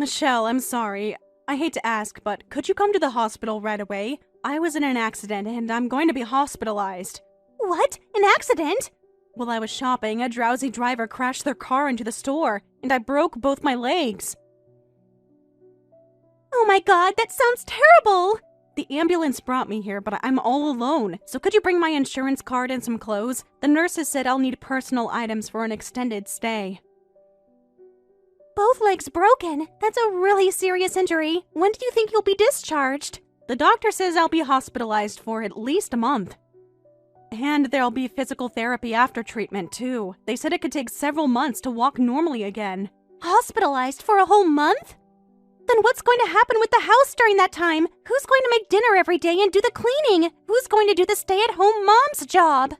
Michelle, I'm sorry. I hate to ask, but could you come to the hospital right away? I was in an accident and I'm going to be hospitalized. What? An accident? While I was shopping, a drowsy driver crashed their car into the store, and I broke both my legs. Oh my god, that sounds terrible! The ambulance brought me here, but I'm all alone. So could you bring my insurance card and some clothes? The nurses said I'll need personal items for an extended stay. Both legs broken? That's a really serious injury. When do you think you'll be discharged? The doctor says I'll be hospitalized for at least a month. And there'll be physical therapy after treatment, too. They said it could take several months to walk normally again. Hospitalized for a whole month? Then what's going to happen with the house during that time? Who's going to make dinner every day and do the cleaning? Who's going to do the stay-at-home mom's job?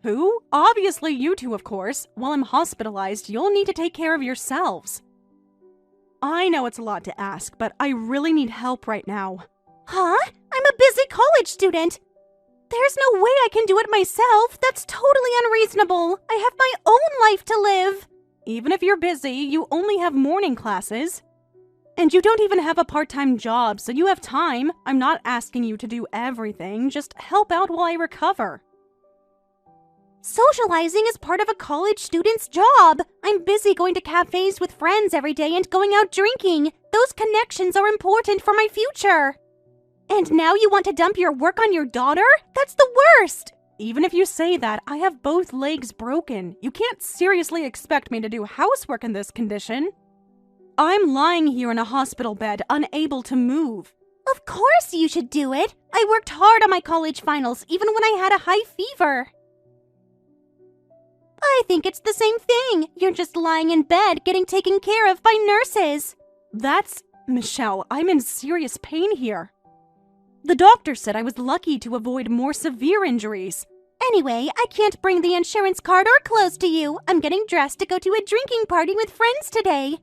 Who? Obviously you two, of course. While I'm hospitalized, you'll need to take care of yourselves. I know it's a lot to ask, but I really need help right now. Huh? I'm a busy college student. There's no way I can do it myself. That's totally unreasonable. I have my own life to live. Even if you're busy, you only have morning classes. And you don't even have a part-time job, so you have time. I'm not asking you to do everything. Just help out while I recover. Socializing is part of a college student's job. I'm busy going to cafes with friends every day and going out drinking. Those connections are important for my future. And now you want to dump your work on your daughter? That's the worst! Even if you say that, I have both legs broken. You can't seriously expect me to do housework in this condition. I'm lying here in a hospital bed, unable to move. Of course you should do it. I worked hard on my college finals, even when I had a high fever. I think it's the same thing. You're just lying in bed getting taken care of by nurses. Michelle, I'm in serious pain here. The doctor said I was lucky to avoid more severe injuries. Anyway, I can't bring the insurance card or clothes to you. I'm getting dressed to go to a drinking party with friends today.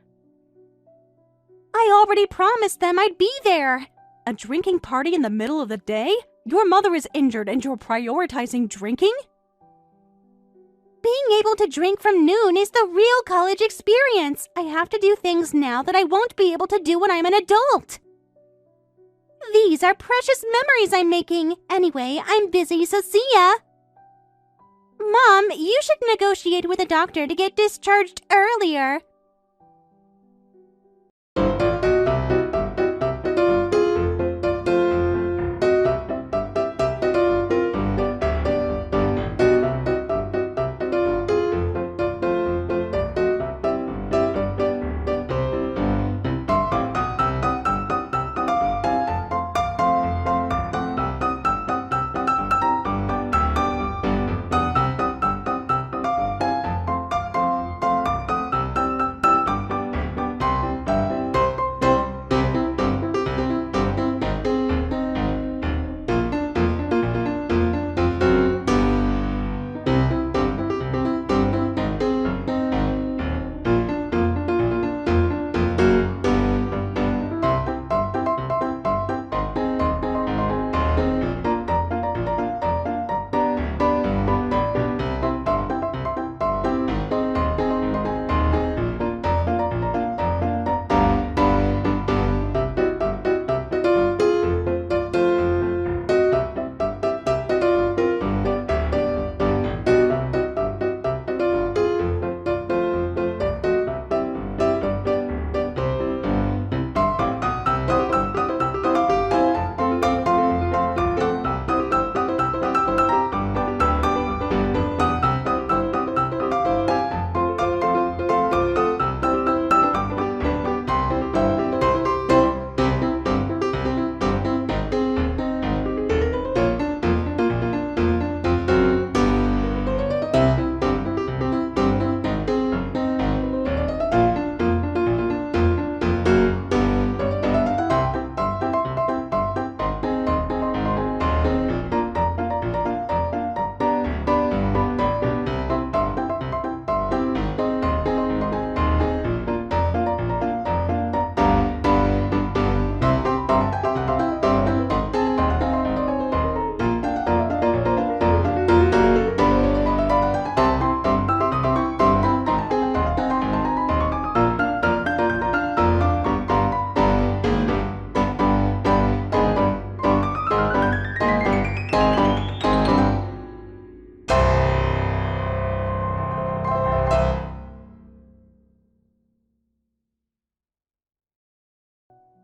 I already promised them I'd be there. A drinking party in the middle of the day? Your mother is injured and you're prioritizing drinking? Being able to drink from noon is the real college experience. I have to do things now that I won't be able to do when I'm an adult. These are precious memories I'm making. Anyway, I'm busy, so see ya. Mom, you should negotiate with a doctor to get discharged earlier.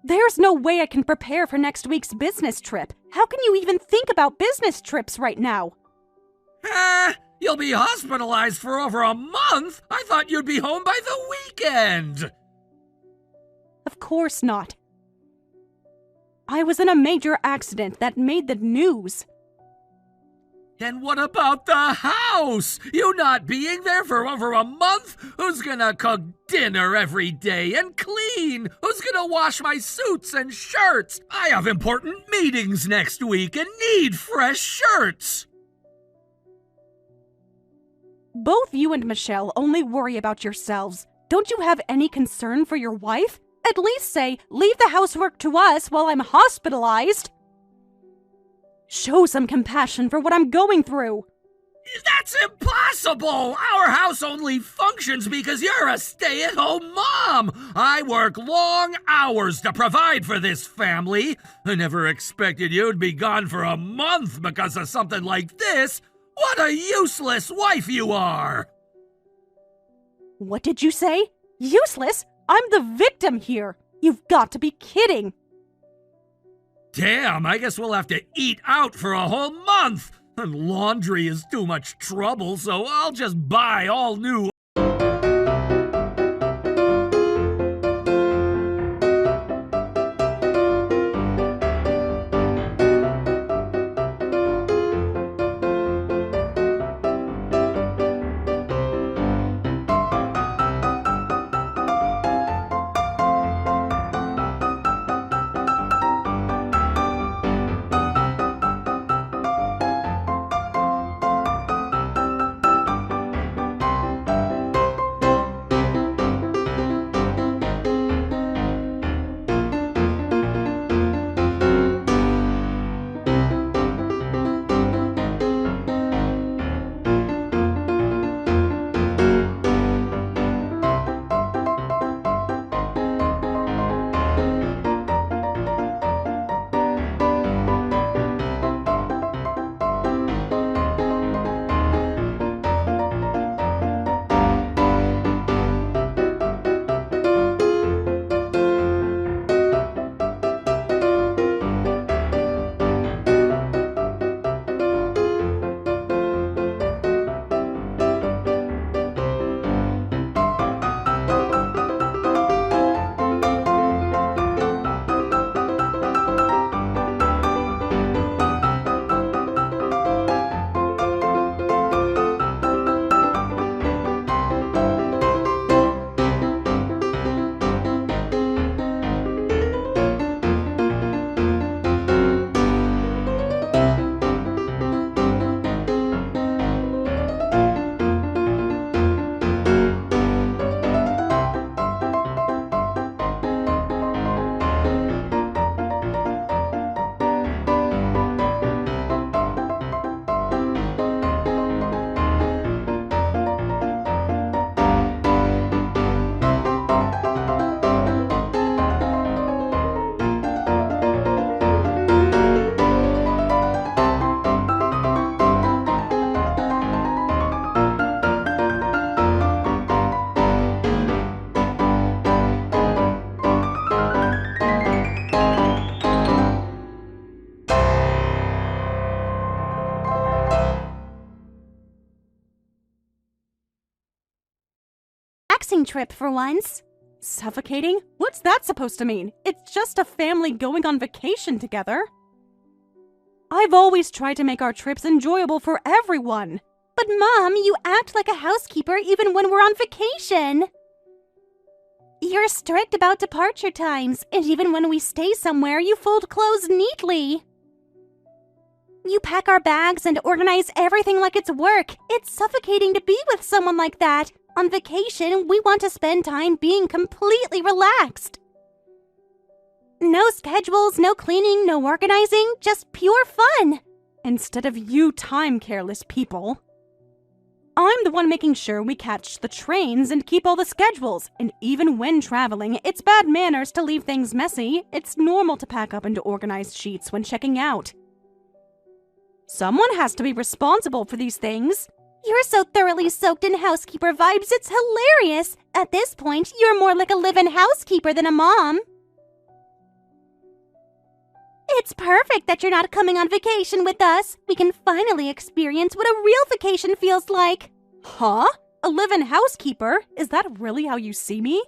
There's no way I can prepare for next week's business trip. How can you even think about business trips right now? You'll be hospitalized for over a month? I thought you'd be home by the weekend! Of course not. I was in a major accident that made the news. And what about the house? You not being there for over a month? Who's gonna cook dinner every day and clean? Who's gonna wash my suits and shirts? I have important meetings next week and need fresh shirts. Both you and Michelle only worry about yourselves. Don't you have any concern for your wife? At least say, leave the housework to us while I'm hospitalized. Show some compassion for what I'm going through. That's impossible! Our house only functions because you're a stay-at-home mom! I work long hours to provide for this family. I never expected you'd be gone for a month because of something like this. What a useless wife you are! What did you say? Useless? I'm the victim here. You've got to be kidding. Damn, I guess we'll have to eat out for a whole month. And laundry is too much trouble, so I'll just buy all new. Relaxing trip for once. Suffocating? What's that supposed to mean? It's just a family going on vacation together. I've always tried to make our trips enjoyable for everyone. But Mom, you act like a housekeeper even when we're on vacation. You're strict about departure times, and even when we stay somewhere, you fold clothes neatly. You pack our bags and organize everything like it's work. It's suffocating to be with someone like that. On vacation, we want to spend time being completely relaxed. No schedules, no cleaning, no organizing, just pure fun. Instead of you time-careless people. I'm the one making sure we catch the trains and keep all the schedules. And even when traveling, it's bad manners to leave things messy. It's normal to pack up and to organize sheets when checking out. Someone has to be responsible for these things. You're so thoroughly soaked in housekeeper vibes, it's hilarious. At this point, you're more like a live-in housekeeper than a mom. It's perfect that you're not coming on vacation with us. We can finally experience what a real vacation feels like. Huh? A live-in housekeeper? Is that really how you see me?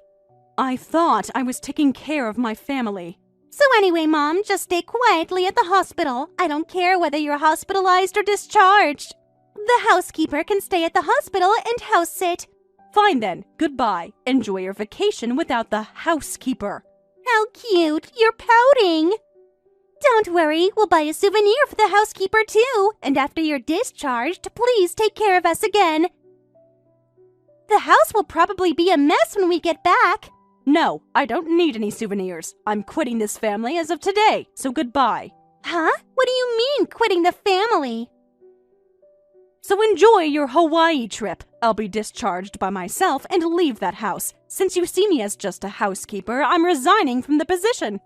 I thought I was taking care of my family. So anyway, Mom, just stay quietly at the hospital. I don't care whether you're hospitalized or discharged. The housekeeper can stay at the hospital and house sit. Fine then, goodbye. Enjoy your vacation without the housekeeper. How cute, you're pouting. Don't worry, we'll buy a souvenir for the housekeeper too. And after you're discharged, please take care of us again. The house will probably be a mess when we get back. No, I don't need any souvenirs. I'm quitting this family as of today, so goodbye. Huh? What do you mean, quitting the family? So enjoy your Hawaii trip. I'll be discharged by myself and leave that house. Since you see me as just a housekeeper, I'm resigning from the position.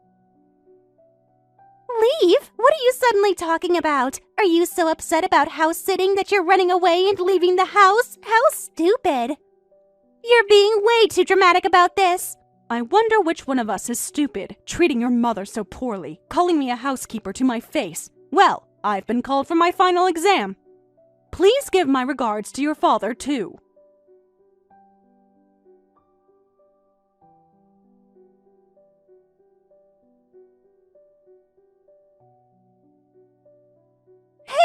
Leave? What are you suddenly talking about? Are you so upset about house sitting that you're running away and leaving the house? How stupid. You're being way too dramatic about this. I wonder which one of us is stupid, treating your mother so poorly, calling me a housekeeper to my face. Well, I've been called for my final exam. Please give my regards to your father, too. Hey,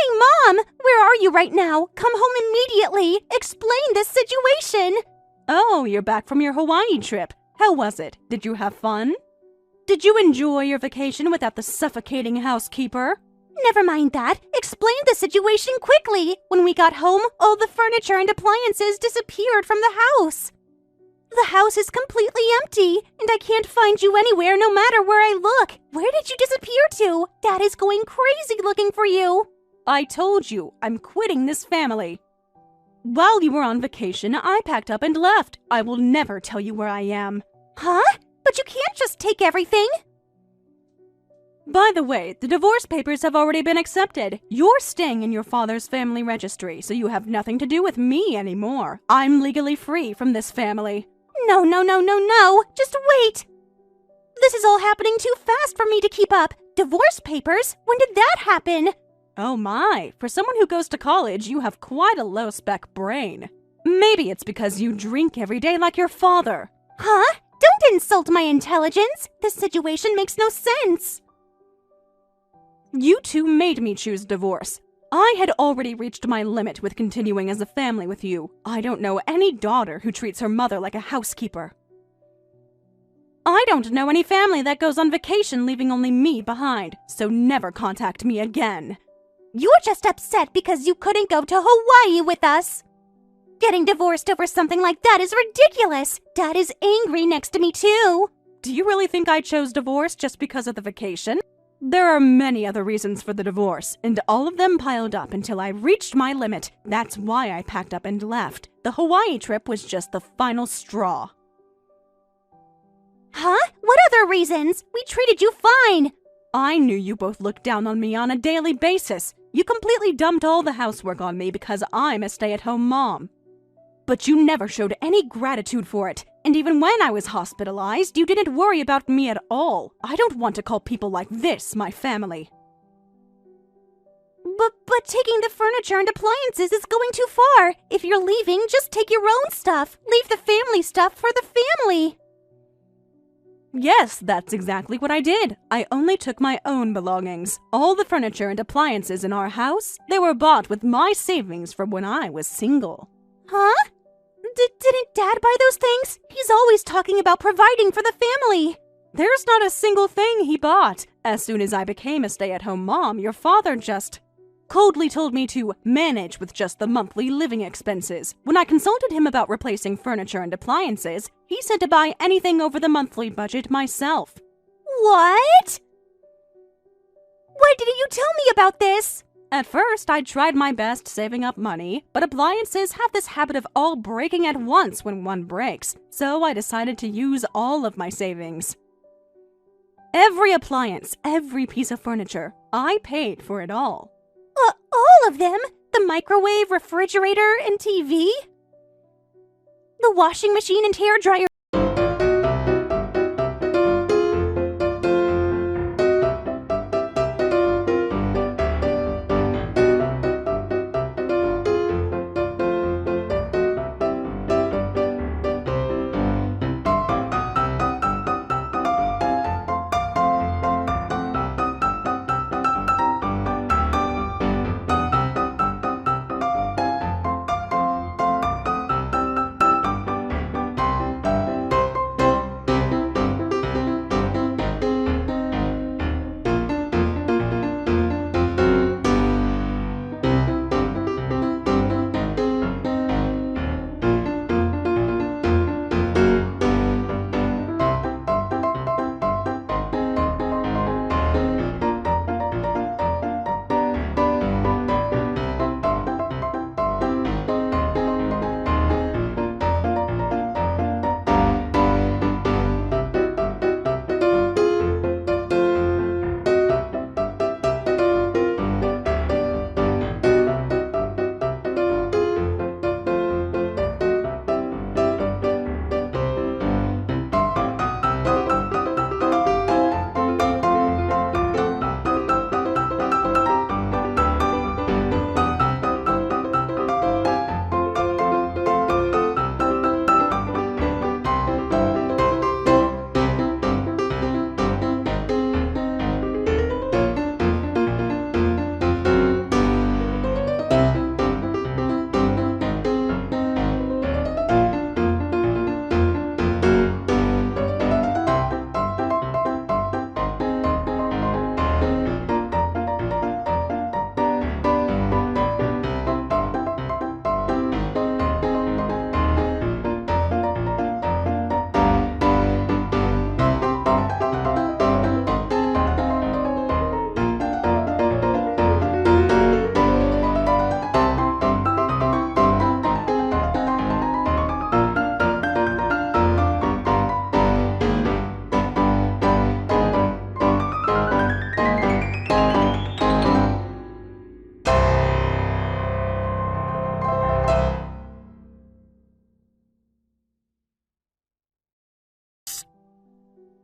Mom! Where are you right now? Come home immediately! Explain this situation! Oh, you're back from your Hawaii trip. How was it? Did you have fun? Did you enjoy your vacation without the suffocating housekeeper? Never mind that. Explain the situation quickly. When we got home, all the furniture and appliances disappeared from the house. The house is completely empty, and I can't find you anywhere no matter where I look. Where did you disappear to? Dad is going crazy looking for you. I told you, I'm quitting this family. While you were on vacation, I packed up and left. I will never tell you where I am. Huh? But you can't just take everything. By the way, the divorce papers have already been accepted. You're staying in your father's family registry, so you have nothing to do with me anymore. I'm legally free from this family. No. Just wait. This is all happening too fast for me to keep up. Divorce papers? When did that happen? Oh my, for someone who goes to college, you have quite a low-spec brain. Maybe it's because you drink every day like your father. Huh? Don't insult my intelligence. This situation makes no sense. You two made me choose divorce. I had already reached my limit with continuing as a family with you. I don't know any daughter who treats her mother like a housekeeper. I don't know any family that goes on vacation leaving only me behind, so never contact me again. You're just upset because you couldn't go to Hawaii with us. Getting divorced over something like that is ridiculous. Dad is angry next to me too. Do you really think I chose divorce just because of the vacation? There are many other reasons for the divorce, and all of them piled up until I reached my limit. That's why I packed up and left. The Hawaii trip was just the final straw. Huh? What other reasons? We treated you fine. I knew you both looked down on me on a daily basis. You completely dumped all the housework on me because I'm a stay-at-home mom. But you never showed any gratitude for it. And even when I was hospitalized, you didn't worry about me at all. I don't want to call people like this my family. But taking the furniture and appliances is going too far. If you're leaving, just take your own stuff. Leave the family stuff for the family. Yes, that's exactly what I did. I only took my own belongings. All the furniture and appliances in our house, they were bought with my savings from when I was single. Huh? Didn't Dad buy those things? He's always talking about providing for the family. There's not a single thing he bought. As soon as I became a stay-at-home mom, your father just coldly told me to manage with just the monthly living expenses. When I consulted him about replacing furniture and appliances, he said to buy anything over the monthly budget myself. What? Why didn't you tell me about this? At first, I tried my best saving up money, but appliances have this habit of all breaking at once when one breaks, so I decided to use all of my savings. Every appliance, every piece of furniture, I paid for it all. All of them? The microwave, refrigerator, and TV? The washing machine and hairdryer?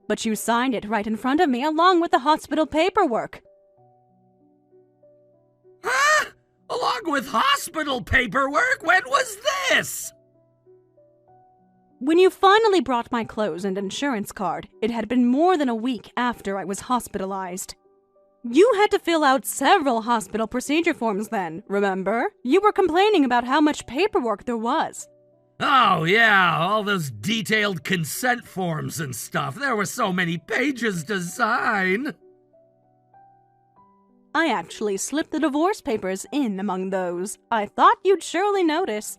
But you signed it right in front of me along with the hospital paperwork. Huh? Along with hospital paperwork? When was this? When you finally brought my clothes and insurance card, it had been more than a week after I was hospitalized. You had to fill out several hospital procedure forms then, remember? You were complaining about how much paperwork there was. Oh, yeah, all those detailed consent forms and stuff. There were so many pages to sign. I actually slipped the divorce papers in among those. I thought you'd surely notice.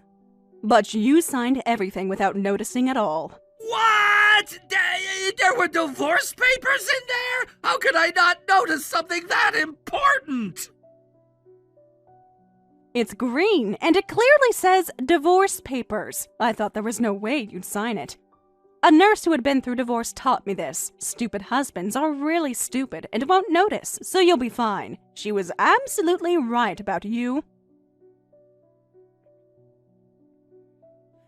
But you signed everything without noticing at all. What? There were divorce papers in there? How could I not notice something that important? It's green, and it clearly says divorce papers. I thought there was no way you'd sign it. A nurse who had been through divorce taught me this. Stupid husbands are really stupid and won't notice, so you'll be fine. She was absolutely right about you.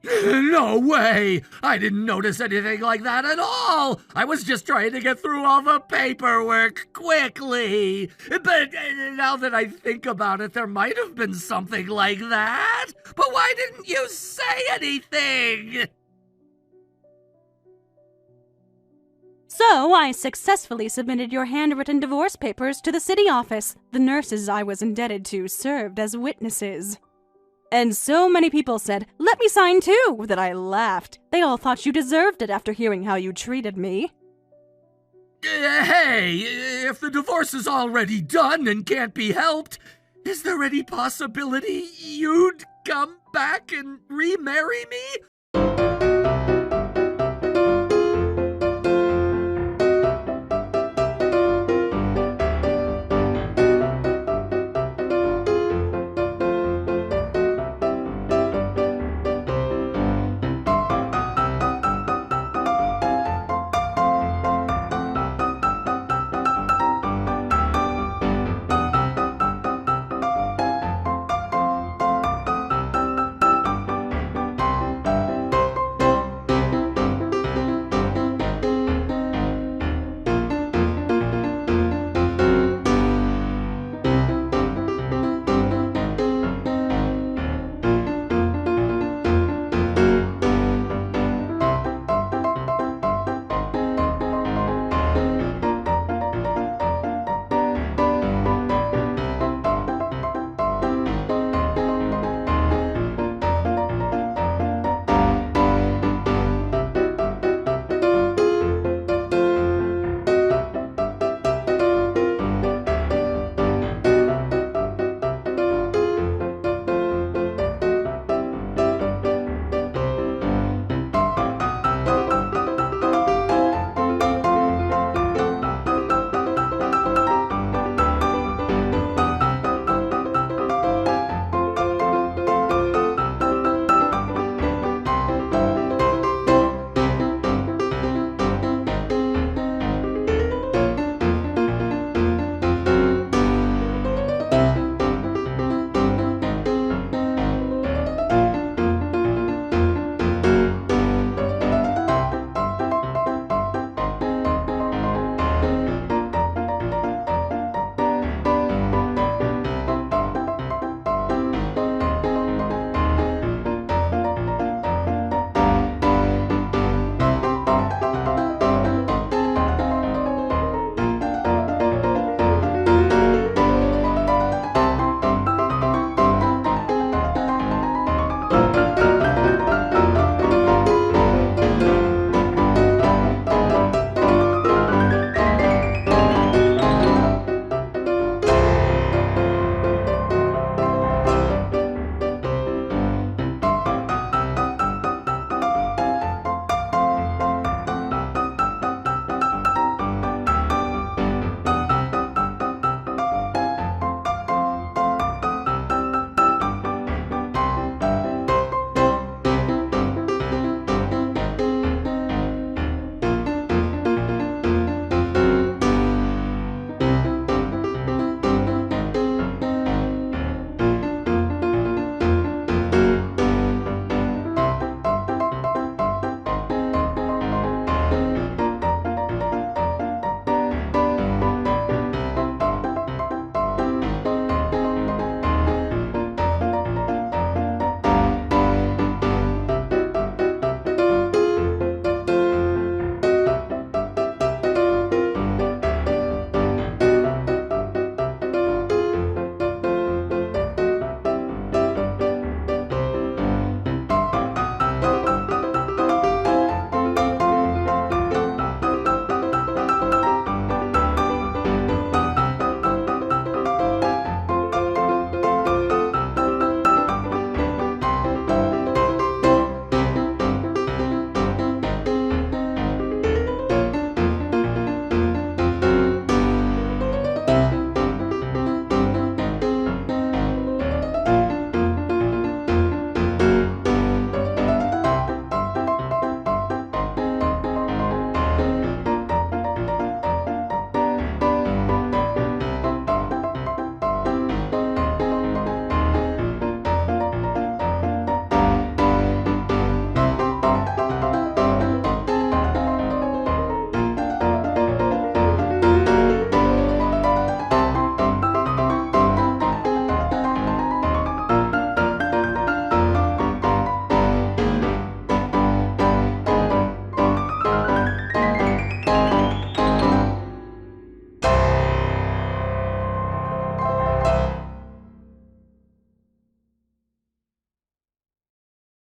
No way! I didn't notice anything like that at all! I was just trying to get through all the paperwork quickly! But now that I think about it, there might have been something like that! But why didn't you say anything? So, I successfully submitted your handwritten divorce papers to the city office. The nurses I was indebted to served as witnesses. And so many people said, "Let me sign too," that I laughed. They all thought you deserved it after hearing how you treated me. Hey, if the divorce is already done and can't be helped, is there any possibility you'd come back and remarry me?